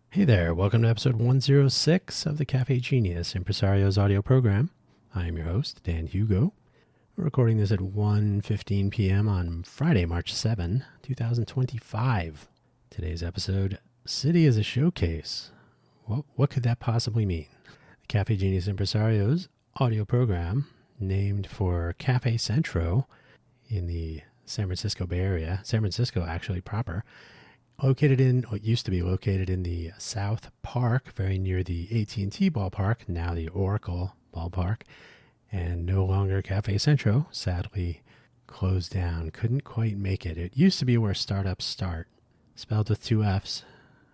Hey there, welcome to episode 106 of the Cafe Genius Impresario's audio program. I am your host, Dan Hugo. We're recording this at 1:15 p.m. on Friday, March 7, 2025. Today's episode, City as a Showcase. What could that possibly mean? The Cafe Genius Impresario's audio program, named for Cafe Centro in the San Francisco Bay Area, San Francisco actually proper, used to be located in the South Park, very near the AT&T ballpark, now the Oracle ballpark, and no longer Cafe Centro, sadly closed down. Couldn't quite make it. It used to be where startups start, spelled with two F's,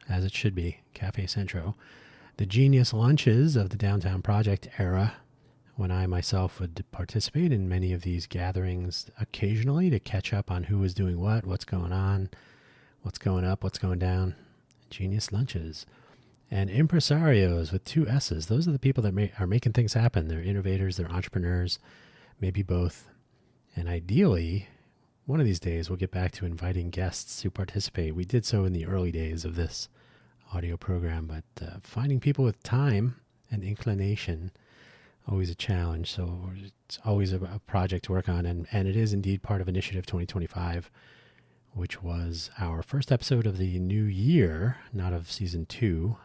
as it should be, Cafe Centro. The genius lunches of the downtown project era, when I myself would participate in many of these gatherings occasionally to catch up on who was doing what, what's going on, what's going up, what's going down. Genius lunches. And impresarios with two S's. Those are the people that are making things happen. They're innovators, they're entrepreneurs, maybe both. And ideally, one of these days we'll get back to inviting guests to participate. We did so in the early days of this audio program, but finding people with time and inclination, always a challenge. So it's always a project to work on. And it is indeed part of Initiative 2025, which was our first episode of the new year, not of season 2,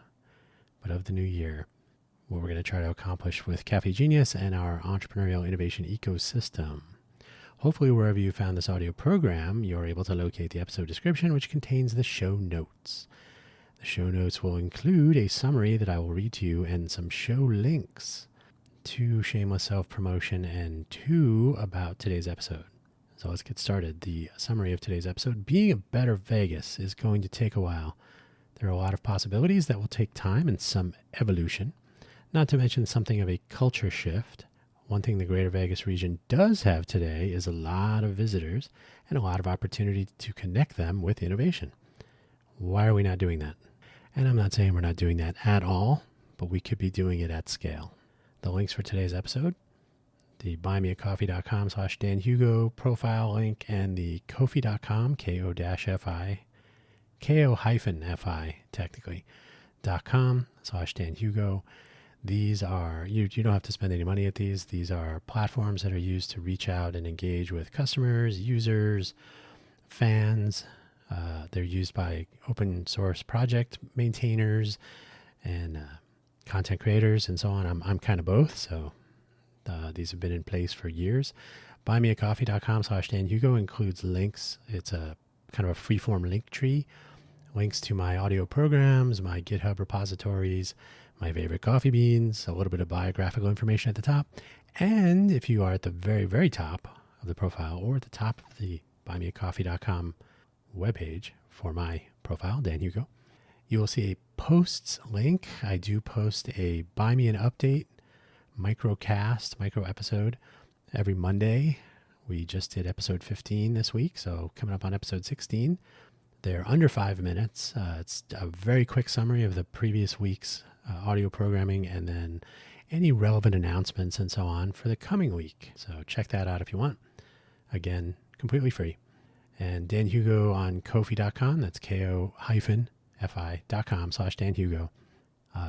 but of the new year, what we're going to try to accomplish with Cafe Genius and our entrepreneurial innovation ecosystem. Hopefully, wherever you found this audio program, you're able to locate the episode description, which contains the show notes. The show notes will include a summary that I will read to you and some show links to shameless self-promotion and to about today's episode. So let's get started. The summary of today's episode: being a better Vegas is going to take a while. There are a lot of possibilities that will take time and some evolution, not to mention something of a culture shift. One thing the greater Vegas region does have today is a lot of visitors and a lot of opportunity to connect them with innovation. Why are we not doing that? And I'm not saying we're not doing that at all, but we could be doing it at scale. The links for today's episode: the buymeacoffee.com/Dan Hugo profile link and the ko-fi.com, ko-fi technically, .com/Dan Hugo. These are, you don't have to spend any money at these. These are platforms that are used to reach out and engage with customers, users, fans. They're used by open source project maintainers and content creators and so on. I'm kind of both, so these have been in place for years. Buymeacoffee.com/Dan Hugo includes links. It's a kind of a freeform link tree. Links to my audio programs, my GitHub repositories, my favorite coffee beans, a little bit of biographical information at the top. And if you are at the very, very top of the profile or at the top of the buymeacoffee.com webpage for my profile, Dan Hugo, you will see a posts link. I do post a Buy Me an Update micro episode every Monday. We just did episode 15 this week, so coming up on episode 16. They're under 5 minutes. It's a very quick summary of the previous week's audio programming and then any relevant announcements and so on for the coming week. So check that out if you want. Again, completely free. And Dan Hugo on ko-fi.com. That's ko-fi.com/Dan Hugo.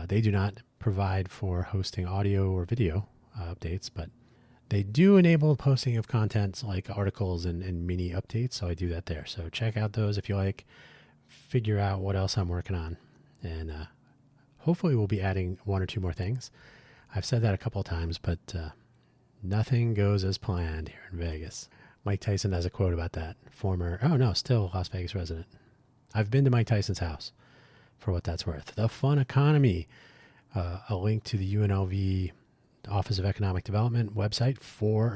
They do not provide for hosting audio or video updates, but they do enable posting of content like articles and mini updates, so I do that there. So check out those if you like. Figure out what else I'm working on, and hopefully we'll be adding one or two more things. I've said that a couple of times, but nothing goes as planned here in Vegas. Mike Tyson has a quote about that. Still Las Vegas resident. I've been to Mike Tyson's house, for what that's worth. The Fun Economy, a link to the UNLV Office of Economic Development website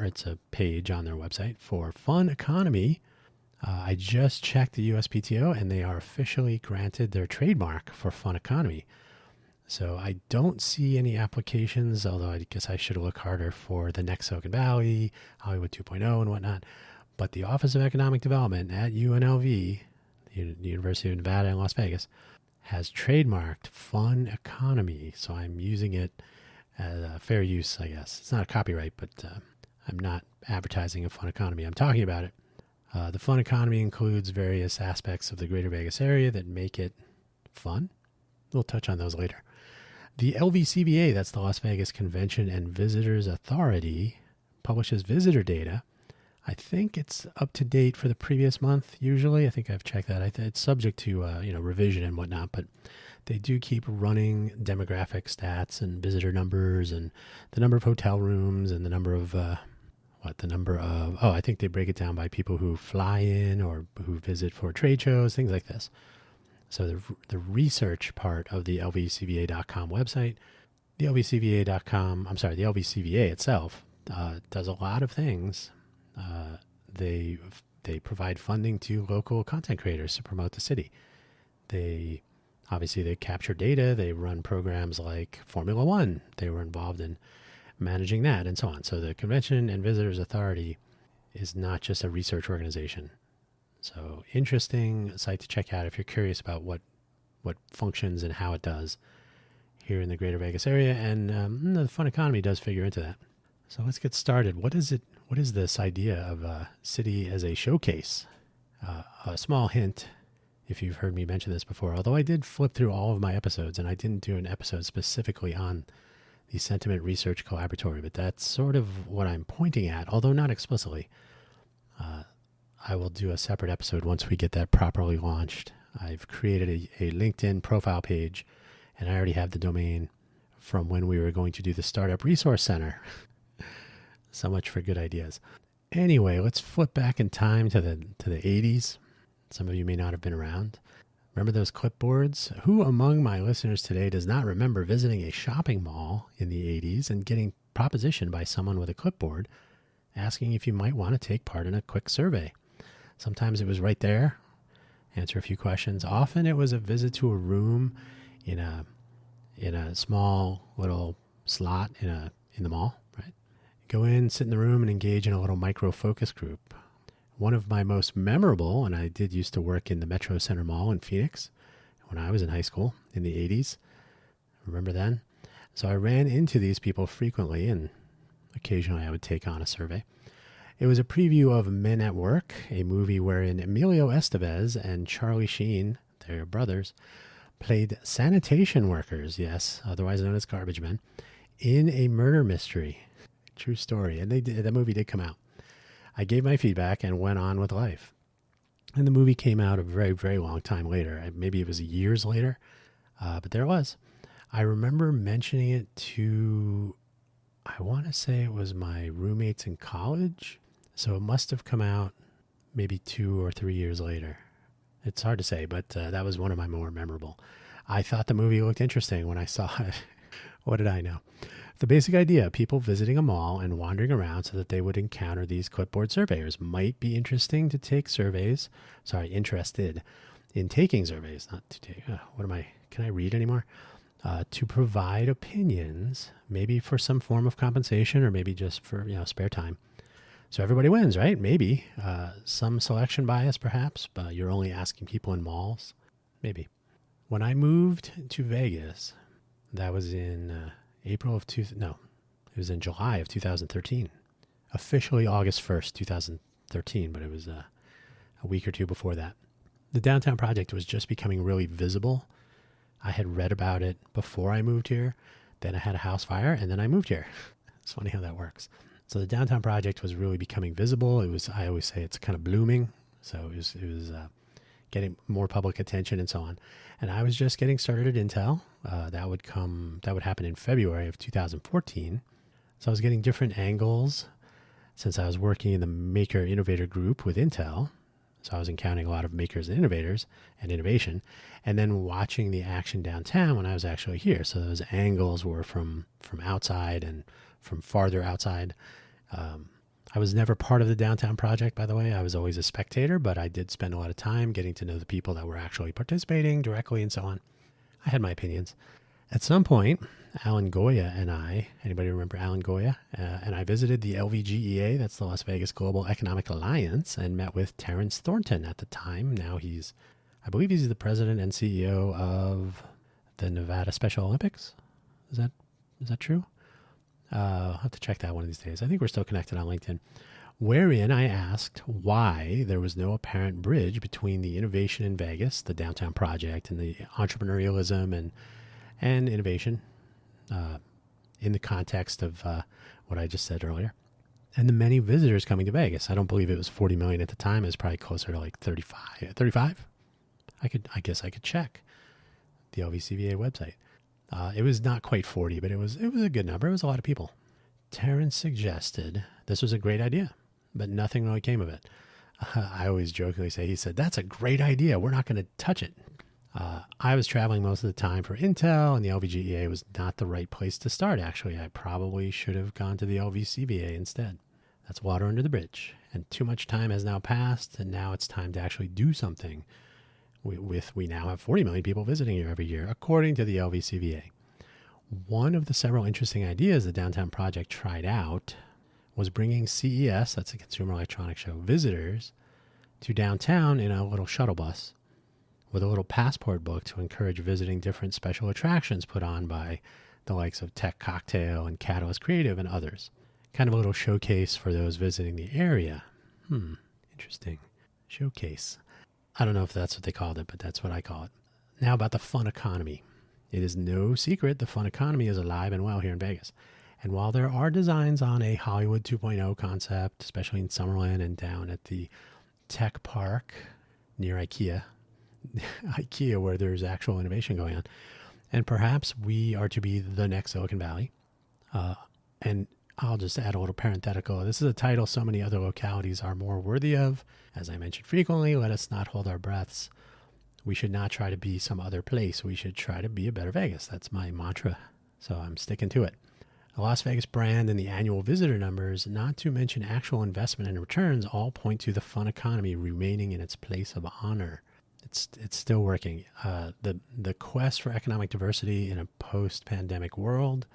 it's a page on their website for Fun Economy. I just checked the USPTO and they are officially granted their trademark for Fun Economy. So I don't see any applications, although I guess I should look harder for the next Silicon Valley, Hollywood 2.0 and whatnot. But the Office of Economic Development at UNLV, the University of Nevada in Las Vegas, has trademarked Fun Economy. So I'm using it as a fair use, I guess. It's not a copyright, but I'm not advertising a Fun Economy. I'm talking about it. The Fun Economy includes various aspects of the greater Vegas area that make it fun. we'll touch on those later. The LVCVA, that's the Las Vegas Convention and Visitors Authority, publishes visitor data. I think it's up to date for the previous month. Usually, I think I've checked that. It's subject to revision and whatnot, but they do keep running demographic stats and visitor numbers and the number of hotel rooms and the number of I think they break it down by people who fly in or who visit for trade shows, things like this. So the research part of the LVCVA.com website, the LVCVA itself does a lot of things. They provide funding to local content creators to promote the city. They capture data. They run programs like Formula One. They were involved in managing that and so on. So the Convention and Visitors Authority is not just a research organization. So interesting site to check out if you're curious about what functions and how it does here in the greater Vegas area. And the fun economy does figure into that. So let's get started. What is it? What is this idea of a city as a showcase? A small hint, if you've heard me mention this before, although I did flip through all of my episodes and I didn't do an episode specifically on the Sentiment Research Collaboratory, but that's sort of what I'm pointing at, although not explicitly. I will do a separate episode once we get that properly launched. I've created a LinkedIn profile page, and I already have the domain from when we were going to do the Startup Resource Center. So much for good ideas. Anyway, let's flip back in time to the 80s. Some of you may not have been around. Remember those clipboards? Who among my listeners today does not remember visiting a shopping mall in the 80s and getting propositioned by someone with a clipboard asking if you might want to take part in a quick survey? Sometimes it was right there, answer a few questions. Often it was a visit to a room in a small little slot in the mall, right? Go in, sit in the room, and engage in a little micro focus group. One of my most memorable, and I did used to work in the Metro Center Mall in Phoenix when I was in high school in the 80s. Remember then? So I ran into these people frequently, and occasionally I would take on a survey. It was a preview of Men at Work, a movie wherein Emilio Estevez and Charlie Sheen, their brothers, played sanitation workers, yes, otherwise known as garbage men, in a murder mystery. True story. And the movie did come out. I gave my feedback and went on with life. And the movie came out a very, very long time later. Maybe it was years later, but there it was. I remember mentioning it to, I want to say it was my roommates in college. So it must have come out maybe 2 or 3 years later. It's hard to say, but that was one of my more memorable. I thought the movie looked interesting when I saw it. What did I know? The basic idea, people visiting a mall and wandering around so that they would encounter these clipboard surveyors. Might be interesting to take surveys. Interested in taking surveys, not to take. Can I read anymore? To provide opinions, maybe for some form of compensation or maybe just for spare time. So everybody wins, right? Maybe. Some selection bias, perhaps, but you're only asking people in malls. Maybe. When I moved to Vegas, that was in it was in July of 2013. Officially August 1st, 2013, but it was a week or two before that. The downtown project was just becoming really visible. I had read about it before I moved here. Then I had a house fire, and then I moved here. It's funny how that works. So the downtown project was really becoming visible. I always say it's kind of blooming. So it was getting more public attention and so on. And I was just getting started at Intel. That would happen in February of 2014. So I was getting different angles since I was working in the Maker Innovator group with Intel. So I was encountering a lot of makers and innovators and innovation, and then watching the action downtown when I was actually here. So those angles were from outside and from farther outside. I was never part of the downtown project, by the way. I was always a spectator, but I did spend a lot of time getting to know the people that were actually participating directly and so on. I had my opinions. At some point, Alan Goya and I, anybody remember Alan Goya? And I visited the LVGEA, that's the Las Vegas Global Economic Alliance, and met with Terrence Thornton at the time. Now I believe he's the president and CEO of the Nevada Special Olympics. Is that true? I'll have to check that one of these days. I think we're still connected on LinkedIn. wherein I asked why there was no apparent bridge between the innovation in Vegas, the downtown project, and the entrepreneurialism and innovation in the context of what I just said earlier, and the many visitors coming to Vegas. I don't believe it was 40 million at the time. It was probably closer to like 35. 35? I guess I could check the LVCVA website. It was not quite 40, but it was a good number. It was a lot of people. Terrence suggested this was a great idea, but nothing really came of it. I always jokingly say, he said, "That's a great idea. We're not going to touch it." I was traveling most of the time for Intel, and the LVGEA was not the right place to start, actually. I probably should have gone to the LVCVA instead. That's water under the bridge. And too much time has now passed, and now it's time to actually do something. We now have 40 million people visiting here every year, according to the LVCVA. One of the several interesting ideas the Downtown Project tried out was bringing CES, that's the Consumer Electronics Show, visitors to downtown in a little shuttle bus with a little passport book to encourage visiting different special attractions put on by the likes of Tech Cocktail and Catalyst Creative and others. Kind of a little showcase for those visiting the area. Interesting. Showcase. I don't know if that's what they called it, but that's what I call it. Now about the fun economy. It is no secret the fun economy is alive and well here in Vegas. And while there are designs on a Hollywood 2.0 concept, especially in Summerlin and down at the Tech Park near IKEA, where there's actual innovation going on, and perhaps we are to be the next Silicon Valley. And I'll just add a little parenthetical. This is a title so many other localities are more worthy of. As I mentioned frequently, let us not hold our breaths. We should not try to be some other place. We should try to be a better Vegas. That's my mantra. So I'm sticking to it. The Las Vegas brand and the annual visitor numbers, not to mention actual investment and returns, all point to the fun economy remaining in its place of honor. It's still working. The quest for economic diversity in a post-pandemic world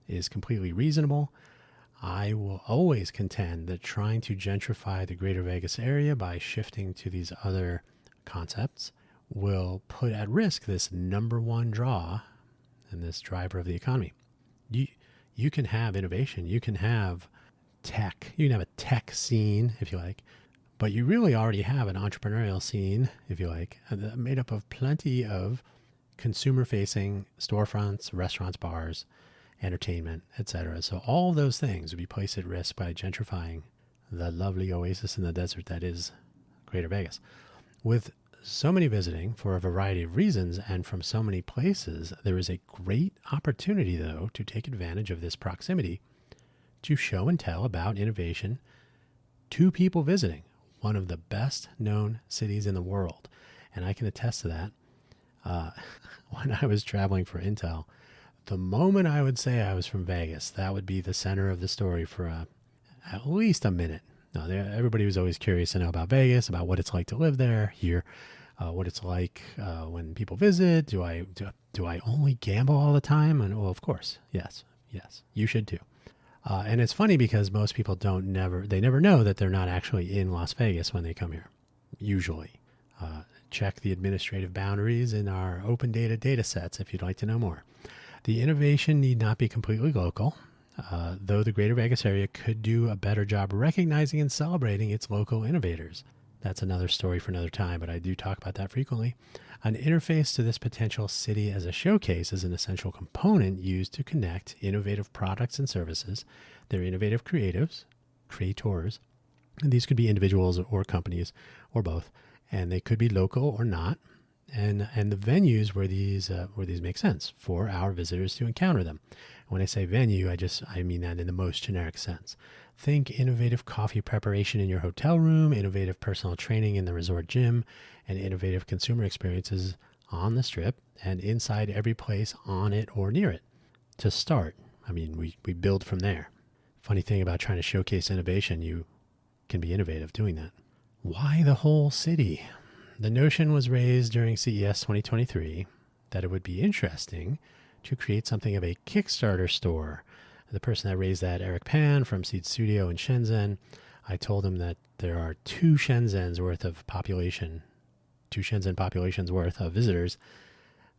is completely reasonable. I will always contend that trying to gentrify the greater Vegas area by shifting to these other concepts will put at risk this number one draw and this driver of the economy. You can have innovation. You can have tech. You can have a tech scene, if you like. But you really already have an entrepreneurial scene, if you like, made up of plenty of consumer-facing storefronts, restaurants, bars, entertainment, etc. So all those things would be placed at risk by gentrifying the lovely oasis in the desert that is Greater Vegas. With so many visiting for a variety of reasons and from so many places, there is a great opportunity, though, to take advantage of this proximity to show and tell about innovation to people visiting one of the best known cities in the world. And I can attest to that. When I was traveling for Intel, the moment I would say I was from Vegas, that would be the center of the story for at least a minute. No, everybody was always curious to know about Vegas, about what it's like to live there, here, what it's like when people visit. Do I only gamble all the time? And well, of course, yes, you should too. And it's funny because most people they never know that they're not actually in Las Vegas when they come here. Usually, check the administrative boundaries in our open data sets if you'd like to know more. The innovation need not be completely local. Though the greater Vegas area could do a better job recognizing and celebrating its local innovators. That's another story for another time, but I do talk about that frequently. An interface to this potential city as a showcase is an essential component used to connect innovative products and services, their innovative creators, and these could be individuals or companies or both, and they could be local or not, and the venues where these make sense for our visitors to encounter them. When I say venue, I mean that in the most generic sense. Think innovative coffee preparation in your hotel room, innovative personal training in the resort gym, and innovative consumer experiences on the Strip and inside every place on it or near it. To start, I mean, we build from there. Funny thing about trying to showcase innovation, you can be innovative doing that. Why the whole city? The notion was raised during CES 2023 that it would be interesting to create something of a Kickstarter store. The person that raised that, Eric Pan from Seed Studio in Shenzhen, I told him that there are two Shenzhen populations worth of visitors.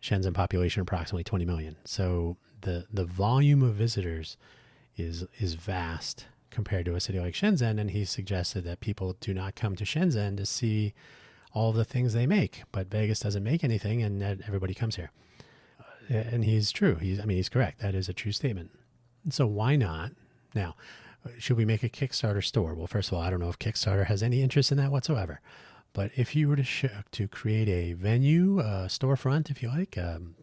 Shenzhen population approximately 20 million. So the volume of visitors is vast compared to a city like Shenzhen. And he suggested that people do not come to Shenzhen to see all the things they make, but Vegas doesn't make anything, and that everybody comes here. And he's true. He's correct. That is a true statement. And so why not? Now, should we make a Kickstarter store? Well, first of all, I don't know if Kickstarter has any interest in that whatsoever. But if you were to create a venue, a storefront, if you like, an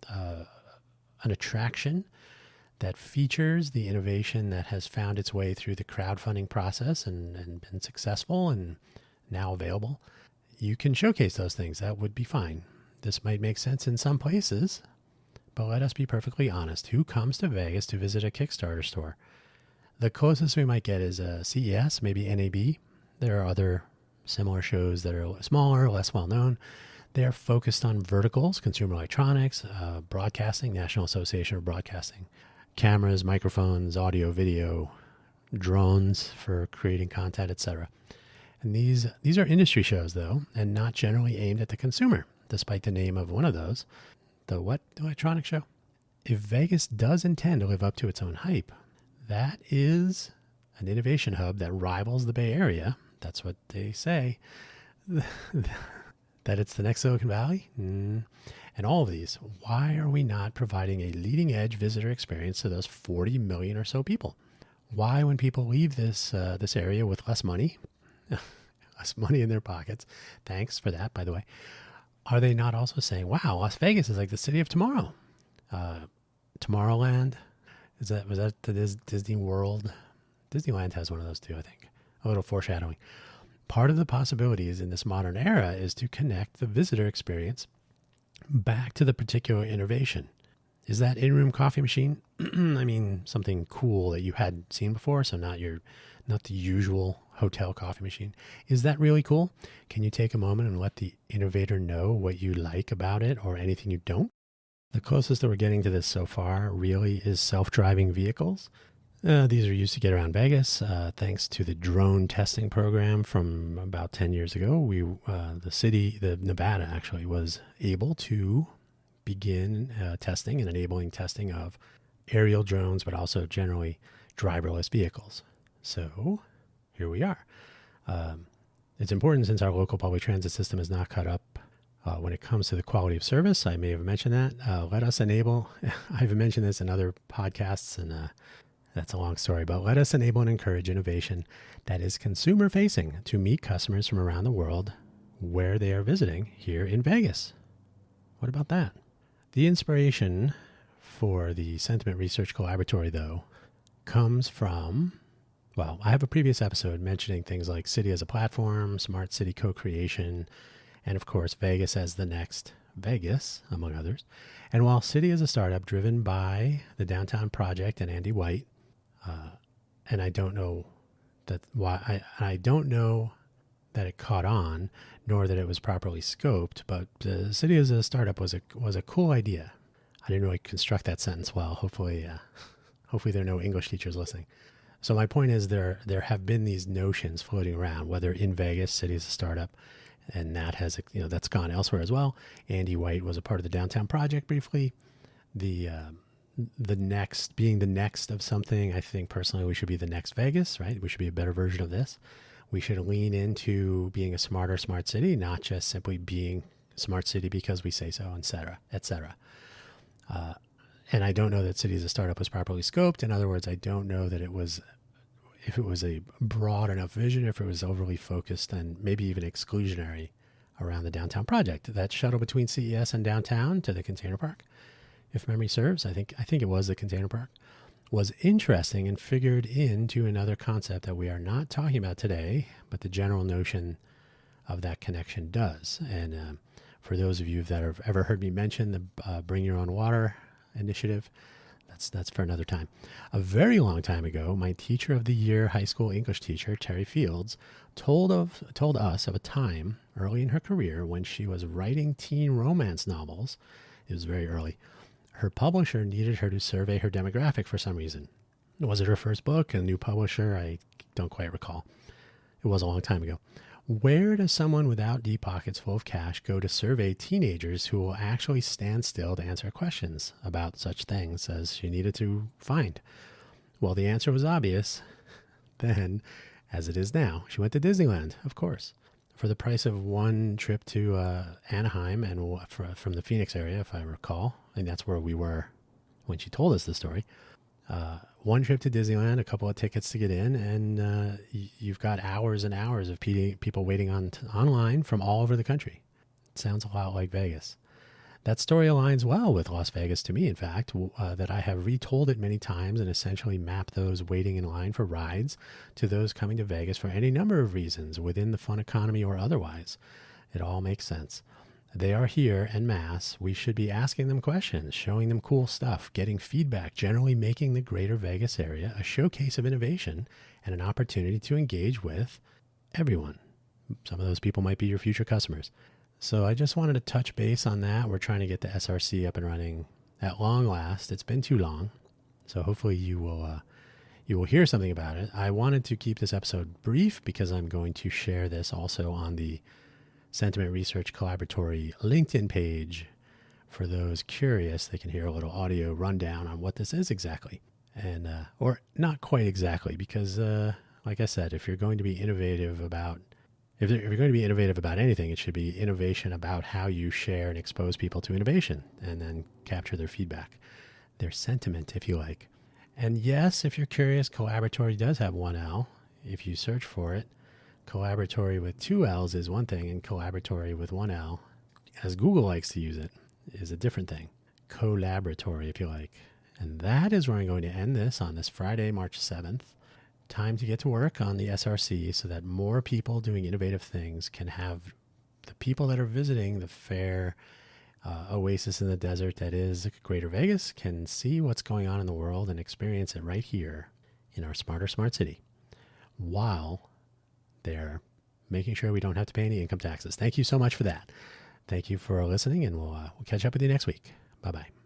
attraction that features the innovation that has found its way through the crowdfunding process and been successful and now available, you can showcase those things. That would be fine. This might make sense in some places, but let us be perfectly honest. Who comes to Vegas to visit a Kickstarter store? The closest we might get is a CES, maybe NAB. There are other similar shows that are smaller, less well-known. They're focused on verticals, consumer electronics, broadcasting, National Association of Broadcasting, cameras, microphones, audio, video, drones for creating content, etc. And these are industry shows, though, and not generally aimed at the consumer, despite the name of one of those. The what electronic show? If Vegas does intend to live up to its own hype, that is an innovation hub that rivals the Bay Area. That's what they say. That it's the next Silicon Valley? And all of these. Why are we not providing a leading edge visitor experience to those 40 million or so people? Why, when people leave this area with less money in their pockets, thanks for that, by the way, are they not also saying, wow, Las Vegas is like the city of tomorrow? Tomorrowland? Was that the Disney World? Disneyland has one of those too, I think. A little foreshadowing. Part of the possibilities in this modern era is to connect the visitor experience back to the particular innovation. Is that in-room coffee machine? Something cool that you hadn't seen before, so not the usual hotel coffee machine. Is that really cool? Can you take a moment and let the innovator know what you like about it or anything you don't? The closest that we're getting to this so far really is self-driving vehicles. These are used to get around Vegas. Thanks to the drone testing program from about 10 years ago, the Nevada actually was able to begin testing and enabling testing of aerial drones, but also generally driverless vehicles. So here we are. It's important since our local public transit system is not caught up when it comes to the quality of service. I may have mentioned that. Let us enable, I've mentioned this in other podcasts, and that's a long story, but let us enable and encourage innovation that is consumer facing to meet customers from around the world where they are visiting here in Vegas. What about that? The inspiration for the Sentiment Research Collaboratory, though, comes from, well, I have a previous episode mentioning things like city as a platform, smart city co-creation, and of course, Vegas as the next Vegas, among others. And while City is a startup driven by the Downtown Project and Andy White, and I don't know that it caught on, nor that it was properly scoped, but City as a startup was a cool idea. I didn't really construct that sentence well. Hopefully there are no English teachers listening. So my point is there have been these notions floating around, whether in Vegas, City as a startup, and that has, that's gone elsewhere as well. Andy White was a part of the Downtown Project briefly. The next of something, I think personally we should be the next Vegas, right? We should be a better version of this. We should lean into being a smarter smart city, not just simply being a smart city because we say so, et cetera. And I don't know that City as a startup was properly scoped. In other words, I don't know that if it was a broad enough vision, if it was overly focused and maybe even exclusionary around the Downtown Project. That shuttle between CES and downtown to the container park, if memory serves, I think it was the container park, was interesting and figured into another concept that we are not talking about today, but the general notion of that connection does. And for those of you that have ever heard me mention the Bring Your Own Water initiative, that's for another time. A very long time ago, my teacher of the year, high school English teacher, Terry Fields, told us of a time early in her career when she was writing teen romance novels. It was very early. Her publisher needed her to survey her demographic for some reason. Was it her first book, a new publisher? I don't quite recall. It was a long time ago. Where does someone without deep pockets full of cash go to survey teenagers who will actually stand still to answer questions about such things as she needed to find? Well, the answer was obvious. then as it is now. She went to Disneyland, of course, for the price of one trip to Anaheim and from the Phoenix area, if I recall. I think that's where we were when she told us the story. One trip to Disneyland, a couple of tickets to get in, and you've got hours and hours of people waiting online from all over the country. It sounds a lot like Vegas. That story aligns well with Las Vegas to me, in fact, that I have retold it many times and essentially mapped those waiting in line for rides to those coming to Vegas for any number of reasons, within the fun economy or otherwise. It all makes sense. They are here en masse. We should be asking them questions, showing them cool stuff, getting feedback, generally making the greater Vegas area a showcase of innovation and an opportunity to engage with everyone. Some of those people might be your future customers. So I just wanted to touch base on that. We're trying to get the SRC up and running at long last. It's been too long. So hopefully you will hear something about it. I wanted to keep this episode brief because I'm going to share this also on the Sentiment Research Collaboratory LinkedIn page. For those curious, they can hear a little audio rundown on what this is exactly. And, or not quite exactly, because, like I said, if you're going to be innovative about anything, it should be innovation about how you share and expose people to innovation and then capture their feedback, their sentiment, if you like. And yes, if you're curious, Collaboratory does have one L. If you search for it, Collaboratory with two L's is one thing, and Collaboratory with one L, as Google likes to use it, is a different thing. Collaboratory, if you like. And that is where I'm going to end this on this Friday, March 7th. Time to get to work on the SRC so that more people doing innovative things can have the people that are visiting the fair oasis in the desert that is Greater Vegas can see what's going on in the world and experience it right here in our smarter smart city, while they're making sure we don't have to pay any income taxes. Thank you so much for that. Thank you for listening, and we'll catch up with you next week. Bye-bye.